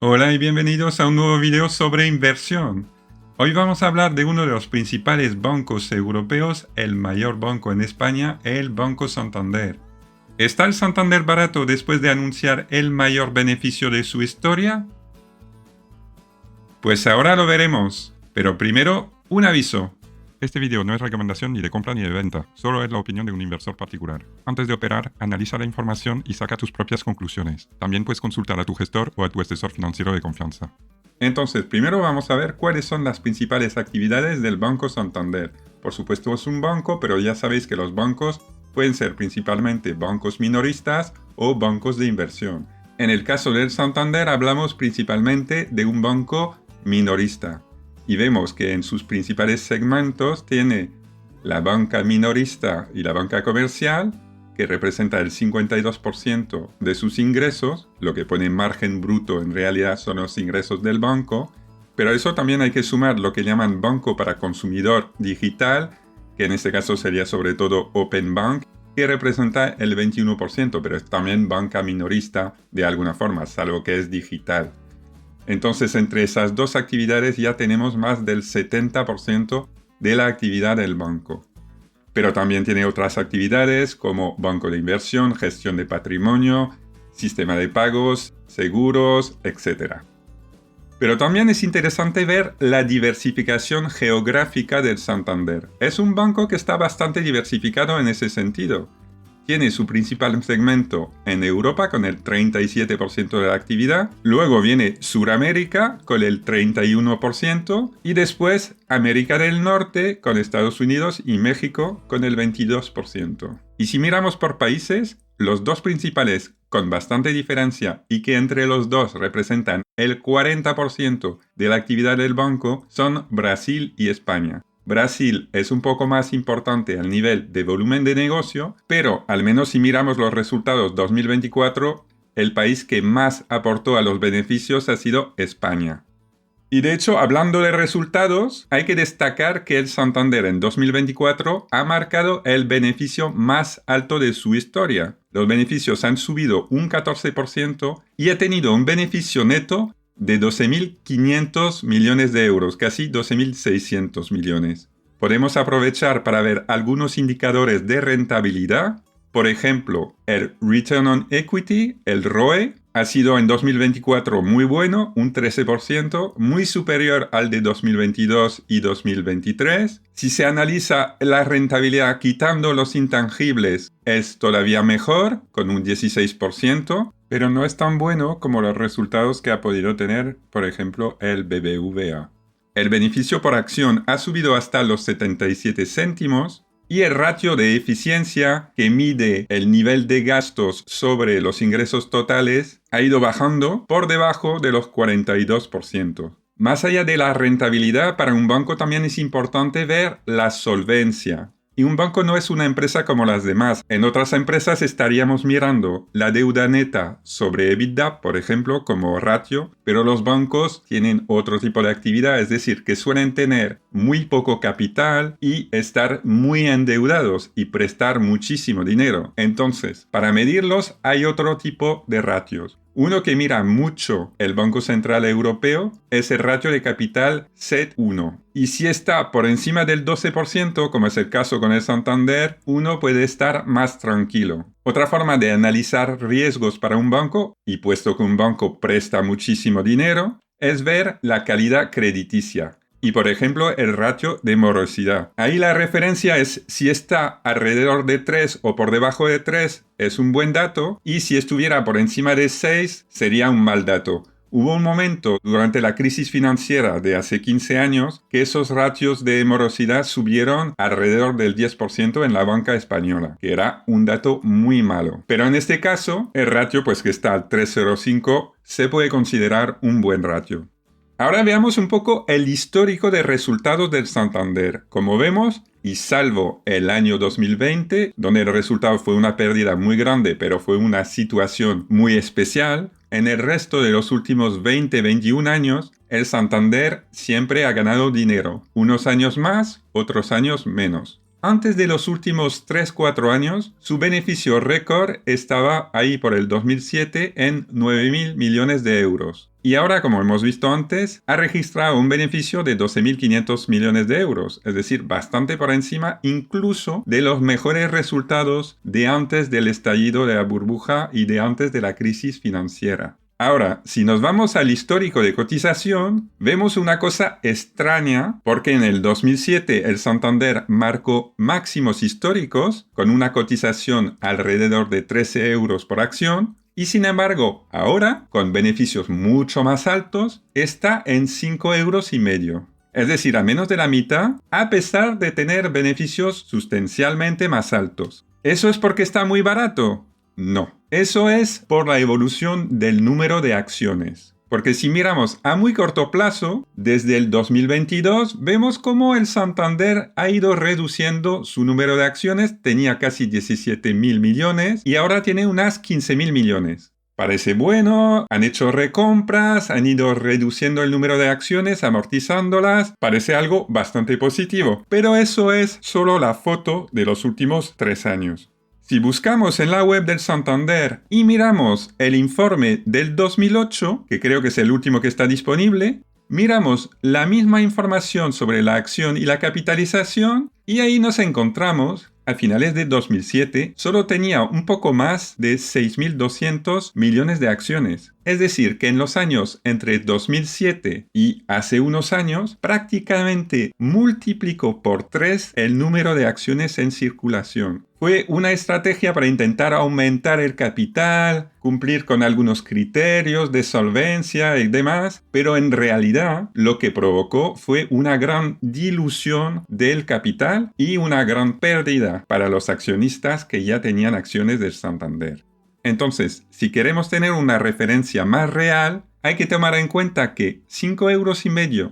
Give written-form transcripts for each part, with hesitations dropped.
Hola y bienvenidos a un nuevo video sobre inversión. Hoy vamos a hablar de uno de los principales bancos europeos, el mayor banco en España, el Banco Santander. ¿Está el Santander barato después de anunciar el mayor beneficio de su historia? Pues ahora lo veremos, pero primero, un aviso. Este video no es recomendación ni de compra ni de venta, solo es la opinión de un inversor particular. Antes de operar, analiza la información y saca tus propias conclusiones. También puedes consultar a tu gestor o a tu asesor financiero de confianza. Entonces, primero vamos a ver cuáles son las principales actividades del Banco Santander. Por supuesto es un banco, pero ya sabéis que los bancos pueden ser principalmente bancos minoristas o bancos de inversión. En el caso del Santander hablamos principalmente de un banco minorista. Y vemos que en sus principales segmentos tiene la banca minorista y la banca comercial, que representa el 52% de sus ingresos. Lo que pone margen bruto en realidad son los ingresos del banco, pero a eso también hay que sumar lo que llaman banco para consumidor digital, que en este caso sería sobre todo Open Bank, que representa el 21%, pero es también banca minorista de alguna forma, salvo que es digital. Entonces, entre esas dos actividades ya tenemos más del 70% de la actividad del banco. Pero también tiene otras actividades como banco de inversión, gestión de patrimonio, sistema de pagos, seguros, etc. Pero también es interesante ver la diversificación geográfica del Santander. Es un banco que está bastante diversificado en ese sentido. Tiene su principal segmento en Europa con el 37% de la actividad, luego viene Suramérica con el 31% y después América del Norte con Estados Unidos y México con el 22%. Y si miramos por países, los dos principales con bastante diferencia y que entre los dos representan el 40% de la actividad del banco son Brasil y España. Brasil es un poco más importante al nivel de volumen de negocio, pero al menos si miramos los resultados 2024, el país que más aportó a los beneficios ha sido España. Y de hecho, hablando de resultados, hay que destacar que el Santander en 2024 ha marcado el beneficio más alto de su historia. Los beneficios han subido un 14% y ha tenido un beneficio neto de 12.500 millones de euros, casi 12.600 millones. Podemos aprovechar para ver algunos indicadores de rentabilidad. Por ejemplo, el Return on Equity, el ROE, ha sido en 2024 muy bueno, un 13%, muy superior al de 2022 y 2023. Si se analiza la rentabilidad quitando los intangibles, es todavía mejor, con un 16%, pero no es tan bueno como los resultados que ha podido tener, por ejemplo, el BBVA. El beneficio por acción ha subido hasta los 77 céntimos, y el ratio de eficiencia, que mide el nivel de gastos sobre los ingresos totales, ha ido bajando por debajo de los 42%. Más allá de la rentabilidad, para un banco también es importante ver la solvencia. Y un banco no es una empresa como las demás. En otras empresas estaríamos mirando la deuda neta sobre EBITDA, por ejemplo, como ratio, pero los bancos tienen otro tipo de actividad, es decir, que suelen tener muy poco capital y estar muy endeudados y prestar muchísimo dinero. Entonces, para medirlos hay otro tipo de ratios. Uno que mira mucho el Banco Central Europeo es el ratio de capital CET1. Y si está por encima del 12%, como es el caso con el Santander, uno puede estar más tranquilo. Otra forma de analizar riesgos para un banco, y puesto que un banco presta muchísimo dinero, es ver la calidad crediticia. Y por ejemplo, el ratio de morosidad. Ahí la referencia es si está alrededor de 3 o por debajo de 3 es un buen dato, y si estuviera por encima de 6 sería un mal dato. Hubo un momento durante la crisis financiera de hace 15 años que esos ratios de morosidad subieron alrededor del 10% en la banca española, que era un dato muy malo. Pero en este caso, el ratio que está al 3,05 se puede considerar un buen ratio. Ahora veamos un poco el histórico de resultados del Santander. Como vemos, y salvo el año 2020, donde el resultado fue una pérdida muy grande, pero fue una situación muy especial, en el resto de los últimos 20-21 años, el Santander siempre ha ganado dinero. Unos años más, otros años menos. antes de los últimos 3-4 años, su beneficio récord estaba ahí por el 2007 en 9.000 millones de euros. Y ahora, como hemos visto antes, ha registrado un beneficio de 12.500 millones de euros, es decir, bastante por encima incluso de los mejores resultados de antes del estallido de la burbuja y de antes de la crisis financiera. Ahora, si nos vamos al histórico de cotización, vemos una cosa extraña porque en el 2007 el Santander marcó máximos históricos con una cotización alrededor de 13 euros por acción y sin embargo ahora, con beneficios mucho más altos, está en 5,5 euros. Es decir, a menos de la mitad, a pesar de tener beneficios sustancialmente más altos. ¿Eso es porque está muy barato? No, eso es por la evolución del número de acciones. Porque si miramos a muy corto plazo, desde el 2022, vemos cómo el Santander ha ido reduciendo su número de acciones, tenía casi 17.000 millones y ahora tiene unas 15.000 millones. Parece bueno, han hecho recompras, han ido reduciendo el número de acciones, amortizándolas, parece algo bastante positivo. Pero eso es solo la foto de los últimos 3 años. Si buscamos en la web del Santander y miramos el informe del 2008, que creo que es el último que está disponible, miramos la misma información sobre la acción y la capitalización y ahí nos encontramos, a finales de 2007, solo tenía un poco más de 6.200 millones de acciones. Es decir, que en los años entre 2007 y hace unos años, prácticamente multiplicó por 3 el número de acciones en circulación. Fue una estrategia para intentar aumentar el capital, cumplir con algunos criterios de solvencia y demás, pero en realidad lo que provocó fue una gran dilución del capital y una gran pérdida para los accionistas que ya tenían acciones del Santander. Entonces, si queremos tener una referencia más real, hay que tomar en cuenta que 5,5 euros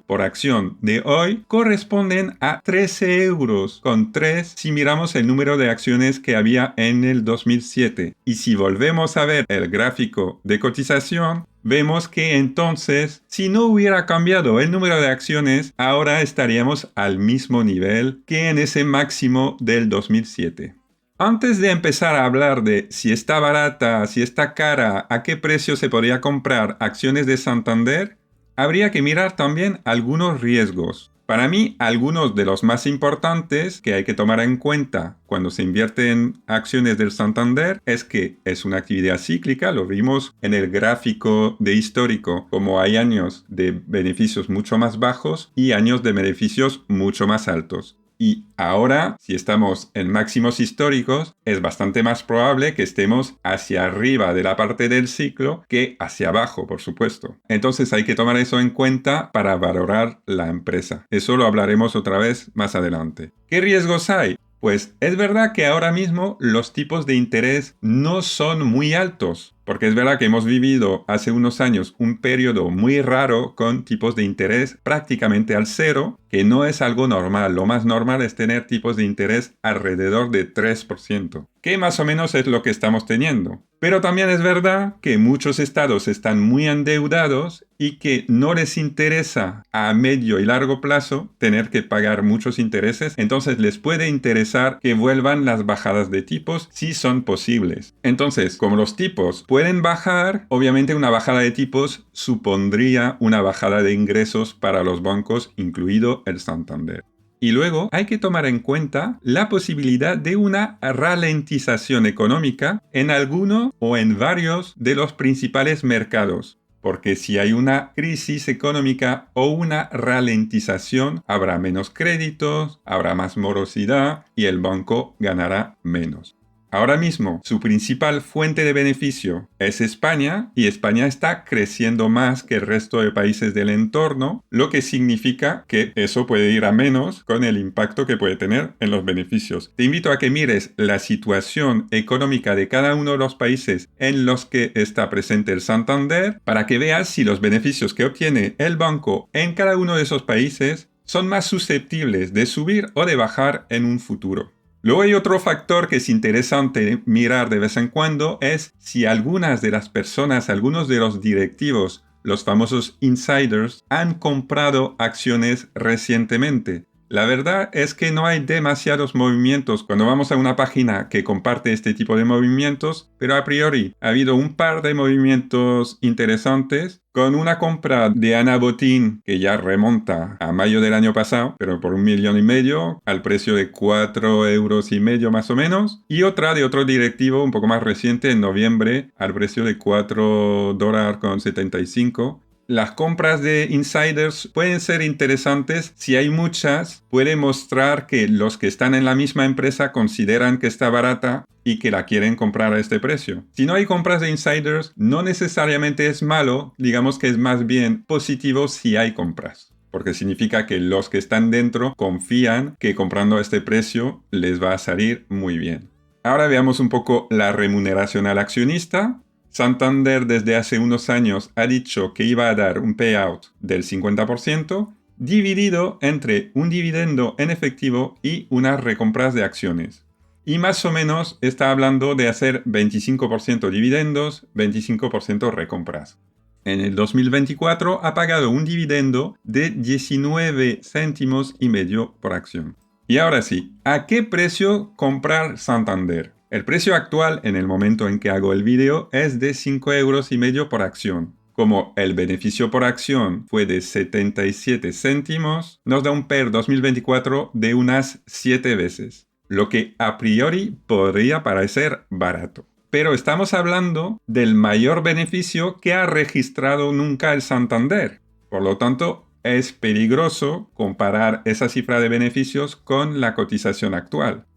por acción de hoy corresponden a 13 euros con 3 si miramos el número de acciones que había en el 2007. Y si volvemos a ver el gráfico de cotización, vemos que entonces, si no hubiera cambiado el número de acciones, ahora estaríamos al mismo nivel que en ese máximo del 2007. Antes de empezar a hablar de si está barata, si está cara, a qué precio se podría comprar acciones de Santander, habría que mirar también algunos riesgos. Para mí, algunos de los más importantes que hay que tomar en cuenta cuando se invierte en acciones del Santander es que es una actividad cíclica, lo vimos en el gráfico de histórico, como hay años de beneficios mucho más bajos y años de beneficios mucho más altos. Y ahora, si estamos en máximos históricos, es bastante más probable que estemos hacia arriba de la parte del ciclo que hacia abajo, por supuesto. Entonces hay que tomar eso en cuenta para valorar la empresa. Eso lo hablaremos otra vez más adelante. ¿Qué riesgos hay? Pues es verdad que ahora mismo los tipos de interés no son muy altos, porque es verdad que hemos vivido hace unos años un periodo muy raro con tipos de interés prácticamente al cero, que no es algo normal. Lo más normal es tener tipos de interés alrededor de 3%, que más o menos es lo que estamos teniendo. Pero también es verdad que muchos estados están muy endeudados y que no les interesa a medio y largo plazo tener que pagar muchos intereses, entonces les puede interesar que vuelvan las bajadas de tipos si son posibles. Entonces, como los tipos pueden bajar, obviamente una bajada de tipos supondría una bajada de ingresos para los bancos, incluido el Santander. Y luego hay que tomar en cuenta la posibilidad de una ralentización económica en alguno o en varios de los principales mercados. Porque si hay una crisis económica o una ralentización, habrá menos créditos, habrá más morosidad y el banco ganará menos. Ahora mismo, su principal fuente de beneficio es España y España está creciendo más que el resto de países del entorno, lo que significa que eso puede ir a menos con el impacto que puede tener en los beneficios. Te invito a que mires la situación económica de cada uno de los países en los que está presente el Santander para que veas si los beneficios que obtiene el banco en cada uno de esos países son más susceptibles de subir o de bajar en un futuro. Luego hay otro factor que es interesante mirar de vez en cuando, es si algunas de las personas, algunos de los directivos, los famosos insiders, han comprado acciones recientemente. La verdad es que no hay demasiados movimientos cuando vamos a una página que comparte este tipo de movimientos, pero a priori ha habido un par de movimientos interesantes con una compra de Ana Botín que ya remonta a mayo del año pasado, pero por 1,5 millones, al precio de 4,5 € más o menos, y otra de otro directivo un poco más reciente en noviembre al precio de $4,75. Las compras de insiders pueden ser interesantes. Si hay muchas, puede mostrar que los que están en la misma empresa consideran que está barata y que la quieren comprar a este precio. Si no hay compras de insiders, no necesariamente es malo, digamos que es más bien positivo si hay compras, porque significa que los que están dentro confían que comprando a este precio les va a salir muy bien. Ahora veamos un poco la remuneración al accionista. Santander desde hace unos años ha dicho que iba a dar un payout del 50%, dividido entre un dividendo en efectivo y unas recompras de acciones. Y más o menos está hablando de hacer 25% dividendos, 25% recompras. En el 2024 ha pagado un dividendo de 19 céntimos y medio por acción. Y ahora sí, ¿a qué precio comprar Santander? El precio actual en el momento en que hago el vídeo es de 5,5 € por acción. Como el beneficio por acción fue de 77 céntimos, nos da un PER 2024 de unas 7 veces, lo que a priori podría parecer barato. Pero estamos hablando del mayor beneficio que ha registrado nunca el Santander. Por lo tanto, es peligroso comparar esa cifra de beneficios con la cotización actual.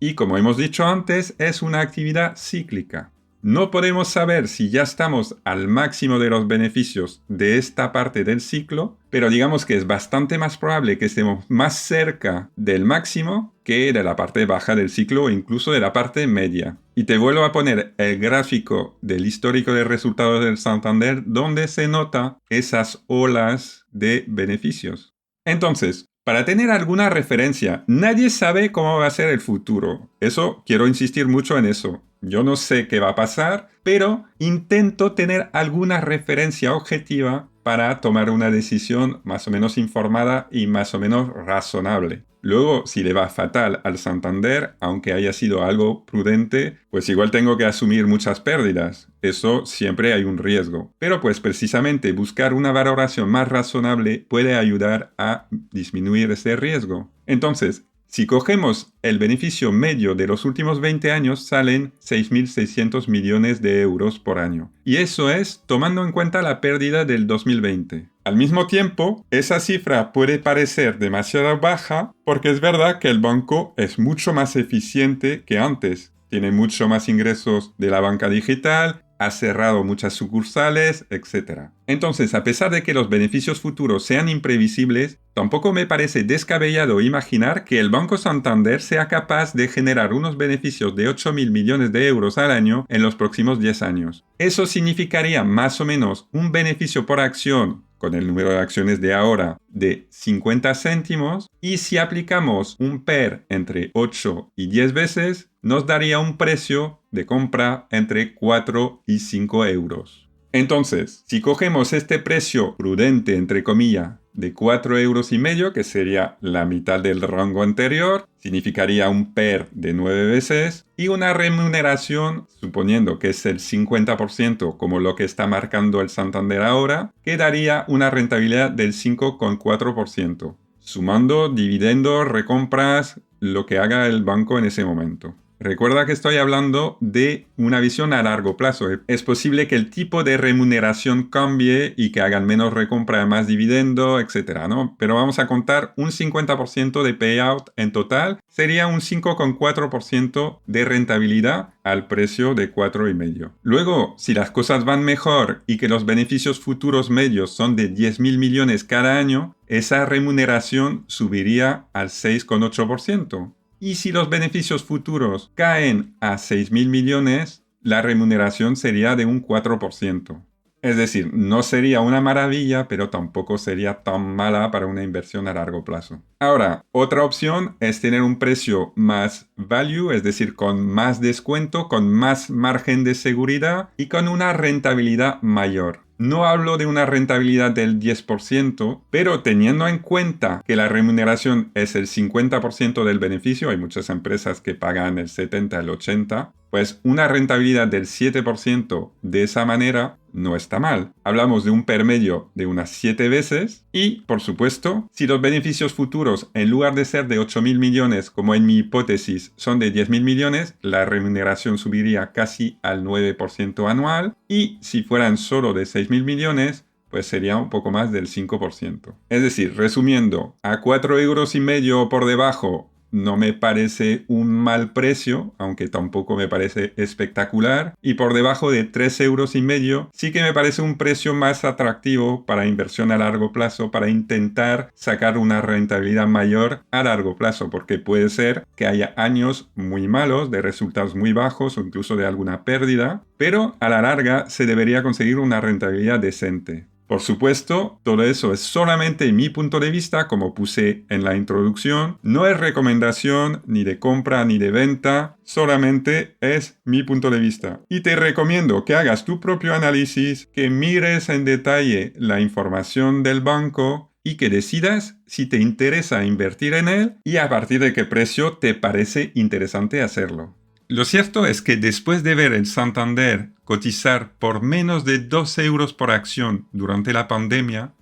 Y como hemos dicho antes, es una actividad cíclica. No podemos saber si ya estamos al máximo de los beneficios de esta parte del ciclo, pero digamos que es bastante más probable que estemos más cerca del máximo que de la parte baja del ciclo o incluso de la parte media. Y te vuelvo a poner el gráfico del histórico de resultados del Santander donde se nota esas olas de beneficios. Entonces, para tener alguna referencia, nadie sabe cómo va a ser el futuro. Eso, quiero insistir mucho en eso. Yo no sé qué va a pasar, pero intento tener alguna referencia objetiva para tomar una decisión más o menos informada y más o menos razonable. Luego, si le va fatal al Santander, aunque haya sido algo prudente, pues igual tengo que asumir muchas pérdidas. Eso siempre hay un riesgo. Pero pues precisamente buscar una valoración más razonable puede ayudar a disminuir ese riesgo. Entonces, si cogemos el beneficio medio de los últimos 20 años, salen 6.600 millones de euros por año. Y eso es tomando en cuenta la pérdida del 2020. Al mismo tiempo, esa cifra puede parecer demasiado baja porque es verdad que el banco es mucho más eficiente que antes. Tiene mucho más ingresos de la banca digital, ha cerrado muchas sucursales, etc. Entonces, a pesar de que los beneficios futuros sean imprevisibles, tampoco me parece descabellado imaginar que el Banco Santander sea capaz de generar unos beneficios de 8.000 millones de euros al año en los próximos 10 años. Eso significaría más o menos un beneficio por acción con el número de acciones de ahora de 50 céntimos, y si aplicamos un PER entre 8 y 10 veces, nos daría un precio de compra entre 4 y 5 euros. Entonces, si cogemos este precio prudente, entre comillas, de 4,5 €, que sería la mitad del rango anterior, significaría un PER de 9 veces y una remuneración, suponiendo que es el 50% como lo que está marcando el Santander ahora, que daría una rentabilidad del 5,4%, sumando dividendos, recompras, lo que haga el banco en ese momento. Recuerda que estoy hablando de una visión a largo plazo. Es posible que el tipo de remuneración cambie y que hagan menos recompra, más dividendo, etc., ¿no? Pero vamos a contar un 50% de payout en total. Sería un 5,4% de rentabilidad al precio de 4,5. Luego, si las cosas van mejor y que los beneficios futuros medios son de 10.000 millones cada año, esa remuneración subiría al 6,8%. Y si los beneficios futuros caen a 6.000 millones, la remuneración sería de un 4%. Es decir, no sería una maravilla, pero tampoco sería tan mala para una inversión a largo plazo. Ahora, otra opción es tener un precio más value, es decir, con más descuento, con más margen de seguridad y con una rentabilidad mayor. No hablo de una rentabilidad del 10%, pero teniendo en cuenta que la remuneración es el 50% del beneficio, hay muchas empresas que pagan el 70, el 80, pues una rentabilidad del 7% de esa manera no está mal. Hablamos de un promedio de unas 7 veces y, por supuesto, si los beneficios futuros, en lugar de ser de 8.000 millones, como en mi hipótesis, son de 10.000 millones, la remuneración subiría casi al 9% anual y si fueran solo de 6.000 millones, pues sería un poco más del 5%. Es decir, resumiendo, a 4,5 € por debajo no me parece un mal precio, aunque tampoco me parece espectacular. Y por debajo de 3,5 € sí que me parece un precio más atractivo para inversión a largo plazo, para intentar sacar una rentabilidad mayor a largo plazo, porque puede ser que haya años muy malos, de resultados muy bajos o incluso de alguna pérdida, pero a la larga se debería conseguir una rentabilidad decente. Por supuesto, todo eso es solamente mi punto de vista, como puse en la introducción. No es recomendación ni de compra ni de venta, solamente es mi punto de vista. Y te recomiendo que hagas tu propio análisis, que mires en detalle la información del banco y que decidas si te interesa invertir en él y a partir de qué precio te parece interesante hacerlo. Lo cierto es que después de ver el Santander cotizar por menos de 2 € por acción durante la pandemia,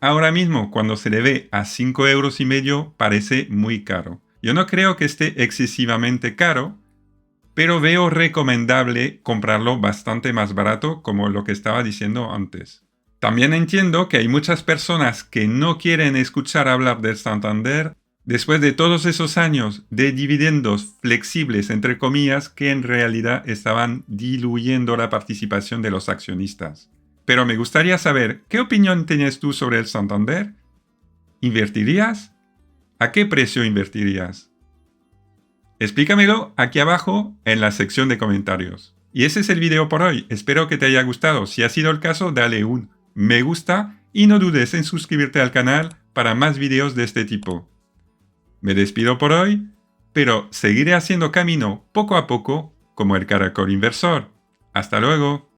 ahora mismo cuando se le ve a 5,5 € parece muy caro. Yo no creo que esté excesivamente caro, pero veo recomendable comprarlo bastante más barato como lo que estaba diciendo antes. También entiendo que hay muchas personas que no quieren escuchar hablar del Santander después de todos esos años de dividendos flexibles, entre comillas, que en realidad estaban diluyendo la participación de los accionistas. Pero me gustaría saber, ¿qué opinión tienes tú sobre el Santander? ¿Invertirías? ¿A qué precio invertirías? Explícamelo aquí abajo en la sección de comentarios. Y ese es el video por hoy. Espero que te haya gustado. Si ha sido el caso, dale un me gusta y no dudes en suscribirte al canal para más videos de este tipo. Me despido por hoy, pero seguiré haciendo camino poco a poco como el caracol inversor. ¡Hasta luego!